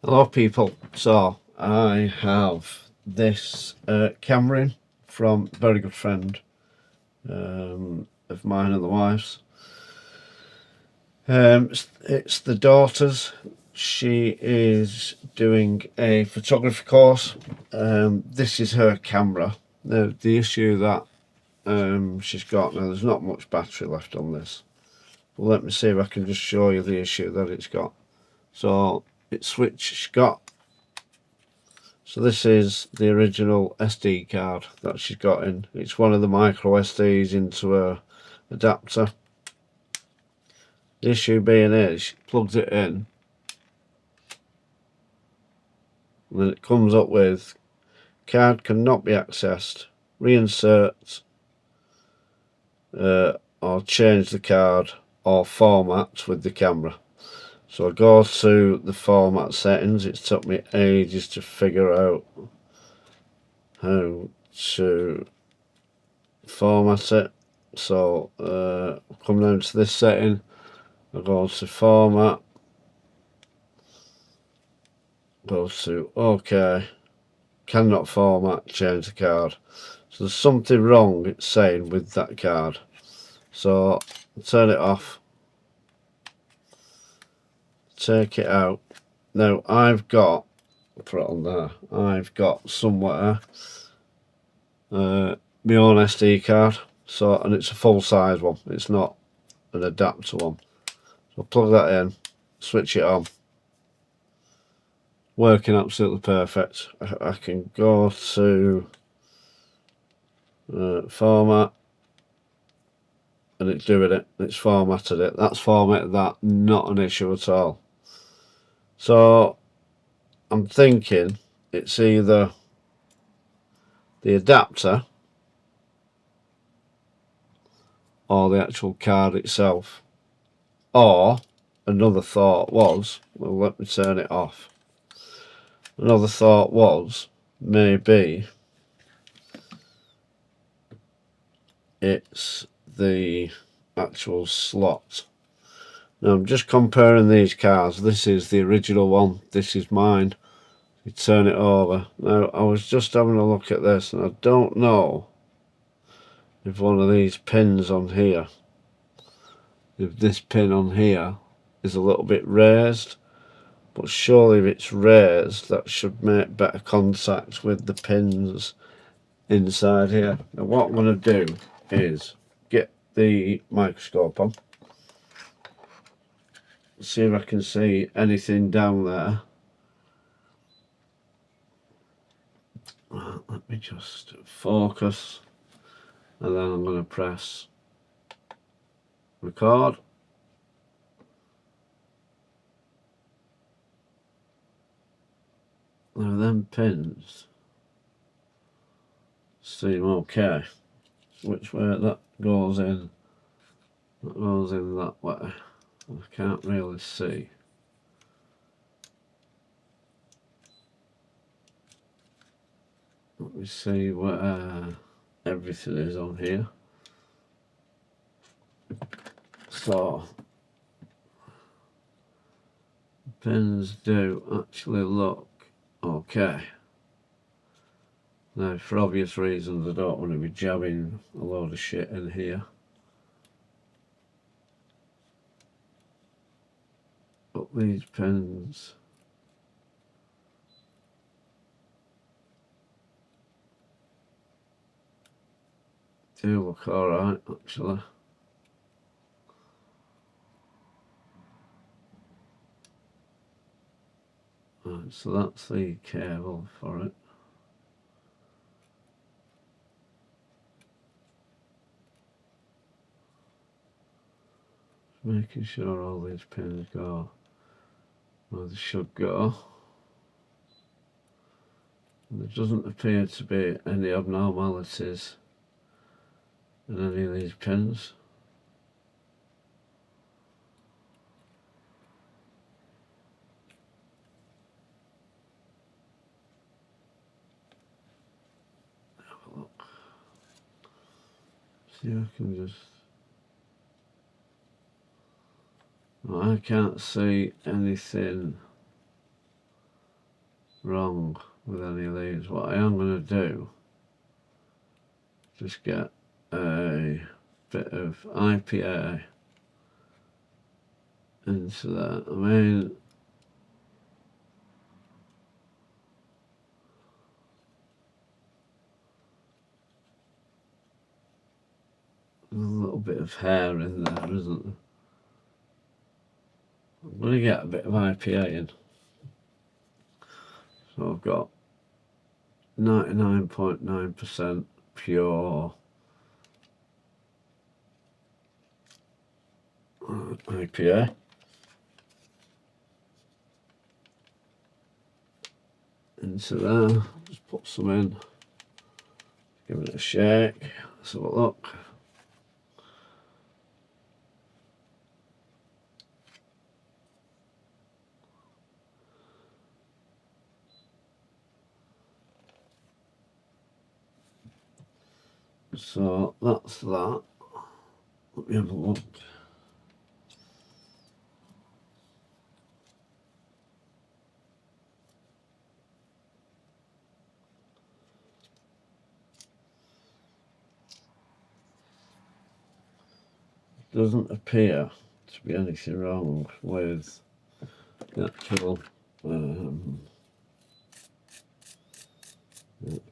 Hello people, so I have this camera in from a very good friend of mine and the wife's. It's the daughter's. She is doing a photography course. This is her camera. The issue that she's got now, there's not much battery left on this. But let me see if I can just show you the issue that it's got. So it's switched, so this is the original SD card that she's got in. It's one of the micro SDs into a adapter. The issue being is she plugs it in and then it comes up with card cannot be accessed, reinsert or change the card or format with the camera. So I go to the format settings. It took me ages to figure out how to format it. So come down to this setting, I go to format, go to OK, cannot format, change the card. So there's something wrong, it's saying, with that card. So turn it off, take it out. Now I've got, put it on there, I've got somewhere my own SD card. So, and it's a full size one, it's not an adapter one. So plug that in, switch it on, working absolutely perfect. I can go to format and it's doing it, it's formatted it. That's formatted that, not an issue at all. So I'm thinking it's either the adapter or the actual card itself, or another thought was, well, let me turn it off. Another thought was maybe it's the actual slot. Now I'm just comparing these cards. This is the original one, this is mine. You turn it over. Now I was just having a look at this and I don't know if one of these pins on here, if this pin on here is a little bit raised, but surely if it's raised that should make better contact with the pins inside here. Now what I'm going to do is get the microscope on, see if I can see anything down there. Let me just focus and then I'm going to press record. Now them pins seem okay. Which way that goes in? That goes in that way. I can't really see. Let me see where everything is on here. So pins do actually look okay. Now for obvious reasons I don't want to be jabbing a load of shit in here. But these pins do look alright actually. Right, so that's the cable for it. Making sure all these pins go where they should go. And there doesn't appear to be any abnormalities in any of these pins. Have a look. See if I can just... Well, I can't see anything wrong with any of these. What I am going to do, just get a bit of IPA into that. I mean, there's a little bit of hair in there, isn't there? I'm going to get a bit of IPA in. So I've got 99.9% pure IPA. Into there, just put some in, give it a shake, let's have a look. So that's that. Let me have a look. Doesn't appear to be anything wrong with the actual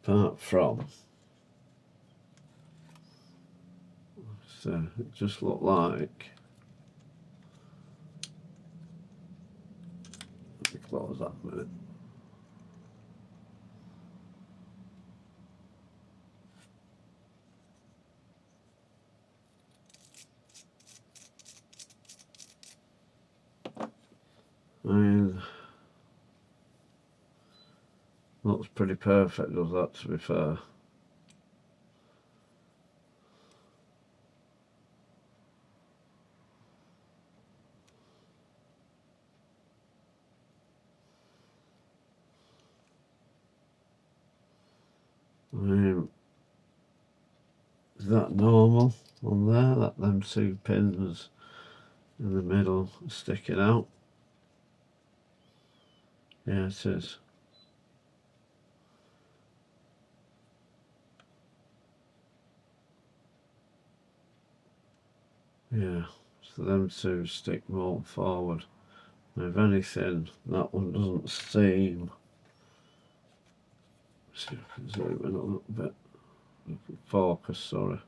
apart from, so it just looked like, let me close that a minute. I mean, looks pretty perfect, does that, to be fair. I mean, is that normal on there, that them two pins in the middle sticking out? Yeah, it is. Yeah, so them two stick more forward. If anything, that one doesn't seem. Let's see if I can zoom in a little bit. Focus, sorry.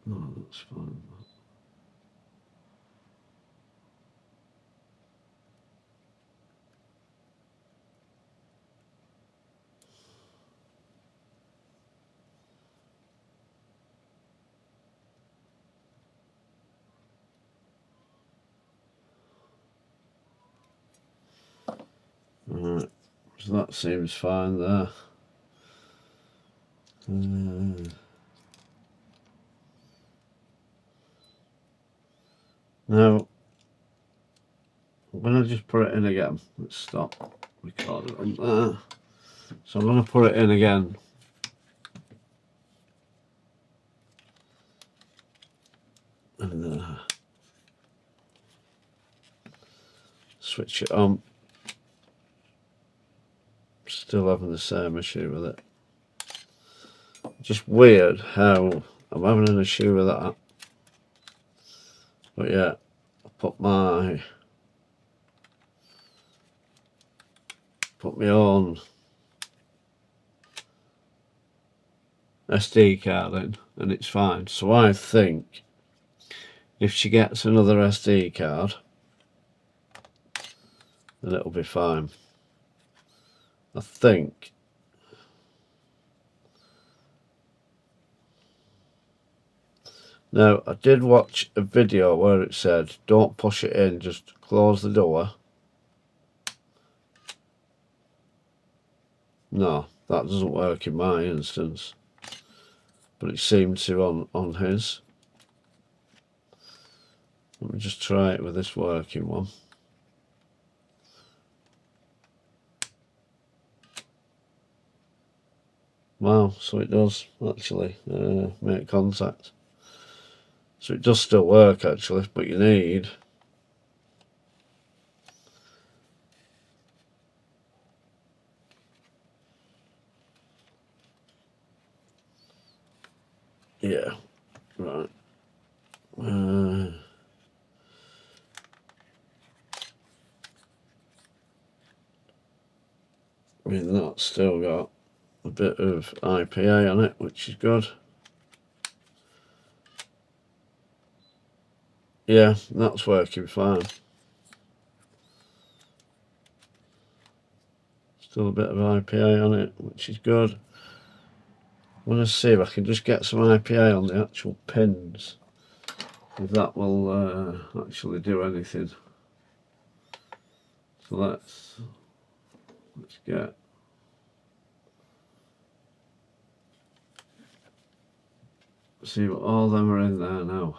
No, that's fine. Alright, so that seems fine there. Now, I'm going to just put it in again. Let's stop recording on there. So I'm going to put it in again. And switch it on. Still having the same issue with it. Just weird how I'm having an issue with that. But yeah, I put my own SD card in and it's fine. So I think if she gets another SD card, then it'll be fine. I think. Now, I did watch a video where it said, don't push it in, just close the door. No, that doesn't work in my instance. But it seemed to on his. Let me just try it with this working one. Wow, so it does actually make contact. So it does still work actually, but you need yeah, right. I mean, that's still got a bit of IPA on it, which is good. Yeah, that's working fine. Still a bit of IPA on it, which is good. I want to see if I can just get some IPA on the actual pins, if that will actually do anything. So let's get, see what all them are in there now.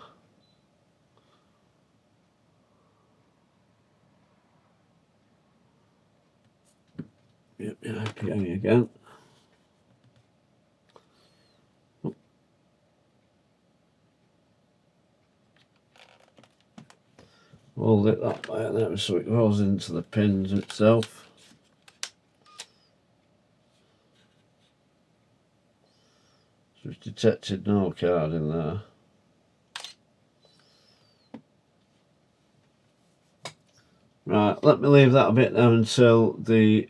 Yep, IPA again. Hold it that way there so it goes into the pins itself. So it's detected no card in there. Right, let me leave that a bit now until the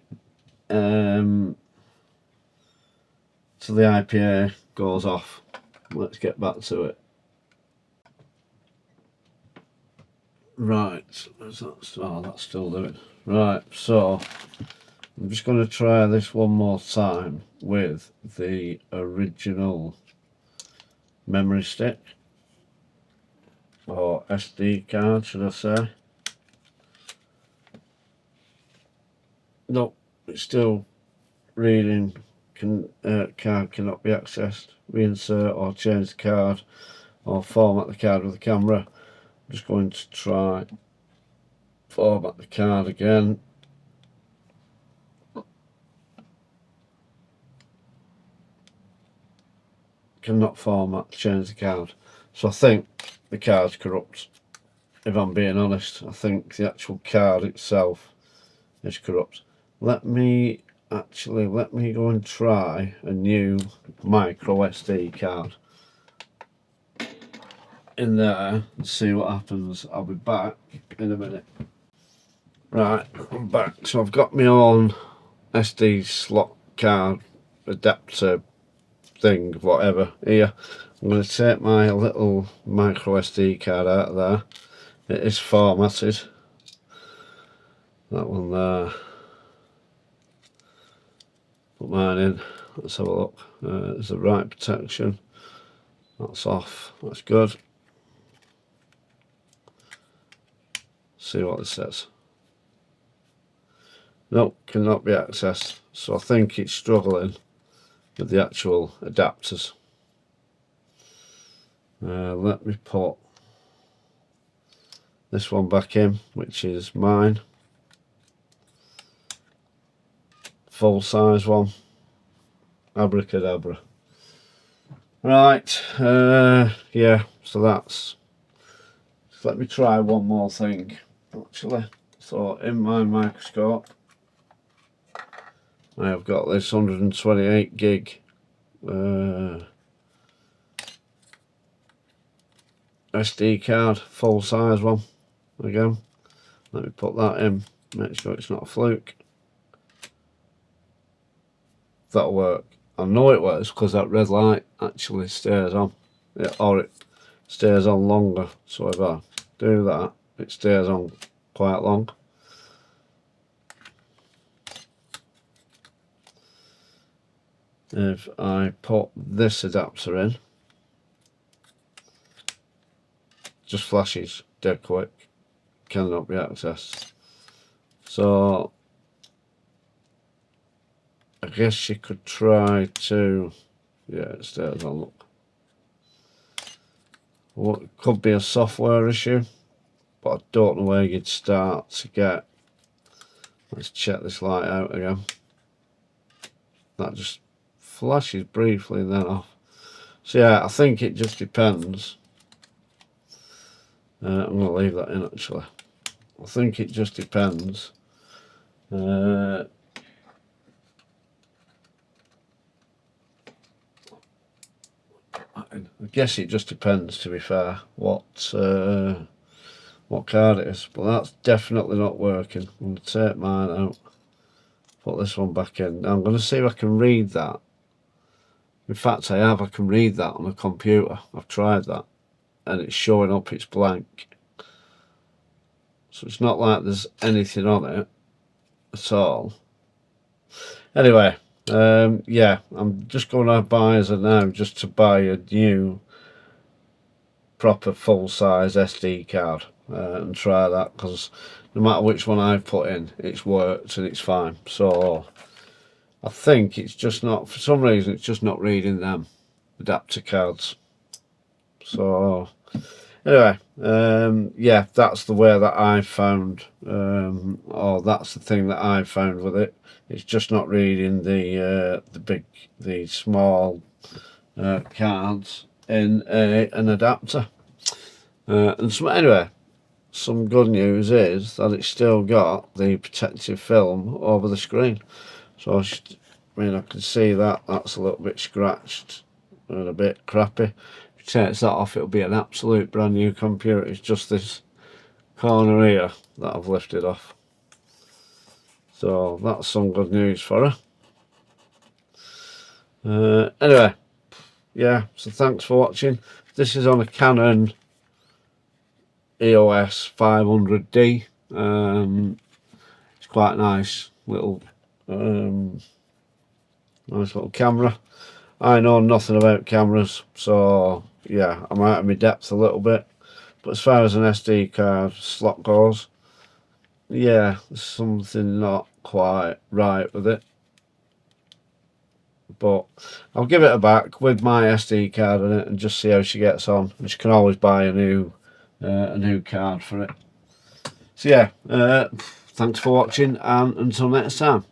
IPA goes off. Let's get back to it. Right, that's still doing. Right, so I'm just going to try this one more time with the original memory stick, or SD card, should I say. Nope, it's still reading. Card cannot be accessed. Reinsert or change the card or format the card with the camera. I'm just going to try format the card again. Cannot format, change the card. So I think the card's corrupt, if I'm being honest. I think the actual card itself is corrupt. Let me go and try a new micro SD card in there and see what happens. I'll be back in a minute. Right, I'm back. So I've got my own SD slot card adapter thing, whatever, here. I'm going to take my little micro SD card out of there. It is formatted. That one there. Put mine in. Let's have a look. There's the right protection. That's off. That's good. See what it says. Nope, cannot be accessed. So I think it's struggling with the actual adapters. Let me put this one back in, which is mine. Full size one. Abracadabra. Right, yeah, so that's. So let me try one more thing, actually. So in my microscope, I have got this 128 gig SD card, full size one. Again, let me put that in, make sure it's not a fluke. That'll work. I know it works because that red light actually stays on, or it stays on longer. So if I do that, it stays on quite long. If I put this adapter in, just flashes dead quick, cannot be accessed. So I guess you could try to, yeah, it stays on, look. What could be a software issue, but I don't know where you'd start to get. Let's check this light out again. That just flashes briefly and then off. So yeah, I think it just depends I'm going to leave that in actually. I think it just depends. I guess it just depends, to be fair, what card it is, but that's definitely not working. I'm going to take mine out, put this one back in. Now I'm going to see if I can read that. In fact, I can read that on the computer. I've tried that, and it's showing up, it's blank. So it's not like there's anything on it at all. Anyway, yeah, I'm just going to buy as of now just to buy a new proper full-size SD card and try that, because no matter which one I've put in, it's worked and it's fine. So I think it's just not, for some reason, it's just not reading them adapter cards. So anyway, yeah, that's the way that I found, or that's the thing that I found with it. It's just not reading the small cards in an adapter. And so anyway, some good news is that it's still got the protective film over the screen. So I mean, I can see that that's a little bit scratched and a bit crappy. If it takes that off, it'll be an absolute brand new computer. It's just this corner here that I've lifted off. So that's some good news for her. Anyway, yeah, so thanks for watching. This is on a Canon EOS 500D. It's quite nice little nice little camera. I know nothing about cameras, so yeah, I'm out of my depth a little bit. But as far as an SD card slot goes, yeah, there's something not quite right with it. But I'll give it a back with my SD card in it and just see how she gets on. And she can always buy a new card for it. So yeah, thanks for watching, and until next time.